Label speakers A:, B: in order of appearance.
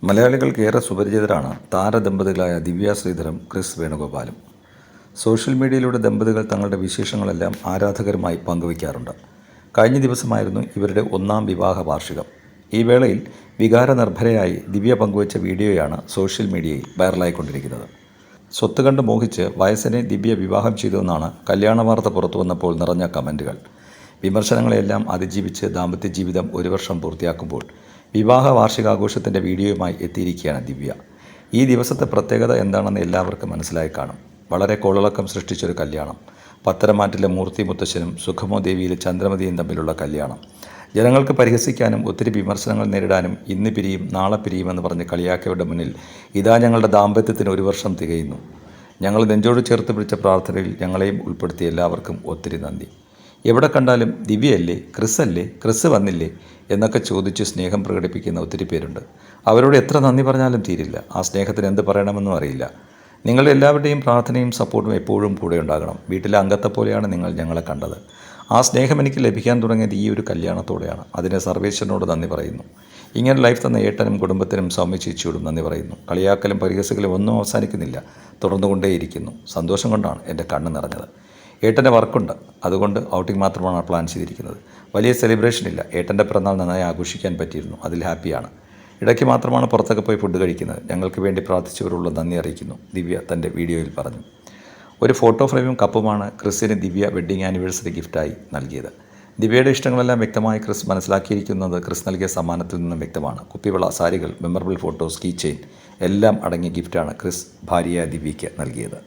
A: മലയാളികൾക്ക് ഏറെ സുപരിചിതരാണ് താരദമ്പതികളായ ദിവ്യ ശ്രീധറും Chris വേണുഗോപാലും. Social മീഡിയയിലൂടെ ദമ്പതികൾ തങ്ങളുടെ വിശേഷങ്ങളെല്ലാം ആരാധകരുമായി പങ്കുവയ്ക്കാറുണ്ട്. കഴിഞ്ഞ ദിവസമായിരുന്നു ഇവരുടെ 1-ാം വിവാഹ വാർഷികം. ഈ വേളയിൽ വികാരനിർഭരയായി ദിവ്യ പങ്കുവച്ച വീഡിയോയാണ് സോഷ്യൽ മീഡിയയിൽ വൈറലായിക്കൊണ്ടിരിക്കുന്നത്. സ്വത്ത് കണ്ട് മോഹിച്ച് വയസ്സിനെ ദിവ്യ വിവാഹം ചെയ്തുവെന്നാണ് കല്യാണ വാർത്ത പുറത്തു വന്നപ്പോൾ നിറഞ്ഞ കമൻറ്റുകൾ. വിമർശനങ്ങളെല്ലാം അതിജീവിച്ച് ദാമ്പത്യ ജീവിതം 1 വർഷം പൂർത്തിയാക്കുമ്പോൾ വിവാഹ വാർഷികാഘോഷത്തിൻ്റെ വീഡിയോയുമായി എത്തിയിരിക്കുകയാണ് ദിവ്യ. ഈ ദിവസത്തെ പ്രത്യേകത എന്താണെന്ന് എല്ലാവർക്കും മനസ്സിലായി കാണും. വളരെ കോളിളക്കം സൃഷ്ടിച്ചൊരു കല്യാണം. പത്തരമാറ്റിലെ മൂർത്തി മുത്തശ്ശനും സുഖമോ ദേവിയിലെ ചന്ദ്രമതിയും തമ്മിലുള്ള കല്യാണം. ജനങ്ങൾക്ക് പരിഹസിക്കാനും ഒത്തിരി വിമർശനങ്ങൾ നേരിടാനും ഇന്ന് പിരിയും നാളെ പിരിയുമെന്ന് പറഞ്ഞ് കളിയാക്കിയവരുടെ മുന്നിൽ ഇതാ ഞങ്ങളുടെ ദാമ്പത്യത്തിന് 1 വർഷം തികയുന്നു. ഞങ്ങൾ നെഞ്ചോട് ചേർത്ത് പിടിച്ച പ്രാർത്ഥനയിൽ ഞങ്ങളെയും ഉൾപ്പെടുത്തിയ എല്ലാവർക്കും ഒത്തിരി നന്ദി. എവിടെ കണ്ടാലും ദിവ്യയല്ലേ, ക്രിസ്സല്ലേ, ക്രിസ് വന്നില്ലേ എന്നൊക്കെ ചോദിച്ച് സ്നേഹം പ്രകടിപ്പിക്കുന്ന ഒത്തിരി പേരുണ്ട്. അവരോട് എത്ര നന്ദി പറഞ്ഞാലും തീരില്ല. ആ സ്നേഹത്തിന് എന്ത് പറയണമെന്നും അറിയില്ല. നിങ്ങളുടെ എല്ലാവരുടെയും പ്രാർത്ഥനയും സപ്പോർട്ടും എപ്പോഴും കൂടെ ഉണ്ടാകണം. വീട്ടിലെ അംഗത്തെ പോലെയാണ് നിങ്ങൾ ഞങ്ങളെ കണ്ടത്. ആ സ്നേഹം എനിക്ക് ലഭിക്കാൻ തുടങ്ങിയത് ഈ ഒരു കല്യാണത്തോടെയാണ്. അതിന് സർവേശ്വരനോട് നന്ദി പറയുന്നു. ഇങ്ങനെ ലൈഫ് തന്ന ഏട്ടനും കുടുംബത്തിനും സൗമ്യ ചേച്ചിയോടും നന്ദി പറയുന്നു. കളിയാക്കലും പരിഹസിക്കലും ഒന്നും അവസാനിക്കുന്നില്ല, തുടർന്നുകൊണ്ടേയിരിക്കുന്നു. സന്തോഷം കൊണ്ടാണ് എൻ്റെ കണ്ണ് നിറഞ്ഞത്. ഏട്ടൻ്റെ വർക്കുണ്ട്, അതുകൊണ്ട് ഔട്ടിംഗ് മാത്രമാണ് പ്ലാൻ ചെയ്തിരിക്കുന്നത്. വലിയ സെലിബ്രേഷൻ ഇല്ല. ഏട്ടൻ്റെ പിറന്നാൾ നന്നായി ആഘോഷിക്കാൻ പറ്റിയിരുന്നു, അതിൽ ഹാപ്പിയാണ്. ഇടയ്ക്ക് മാത്രമാണ് പുറത്തൊക്കെ പോയി ഫുഡ് കഴിക്കുന്നത്. ഞങ്ങൾക്ക് വേണ്ടി പ്രാർത്ഥിച്ചവരുള്ള നന്ദി അറിയിക്കുന്നു, ദിവ്യ തൻ്റെ വീഡിയോയിൽ പറഞ്ഞു. ഒരു ഫോട്ടോ ഫ്രെയിമും കപ്പുമാണ് ക്രിസിന് ദിവ്യ വെഡ്ഡിംഗ് ആനിവേഴ്സറി ഗിഫ്റ്റായി നൽകിയത്. ദിവ്യയുടെ ഇഷ്ടങ്ങളെല്ലാം വ്യക്തമായി ക്രിസ് മനസ്സിലാക്കിയിരിക്കുന്നത് ക്രിസ് നൽകിയ സമ്മാനത്തിൽ നിന്നും വ്യക്തമാണ്. കുപ്പിവള, സാരികൾ, മെമ്മറബിൾ ഫോട്ടോസ്, കീ ചെയിൻ എല്ലാം അടങ്ങിയ ഗിഫ്റ്റാണ് ക്രിസ് ഭാര്യയായ ദിവ്യയ്ക്ക് നൽകിയത്.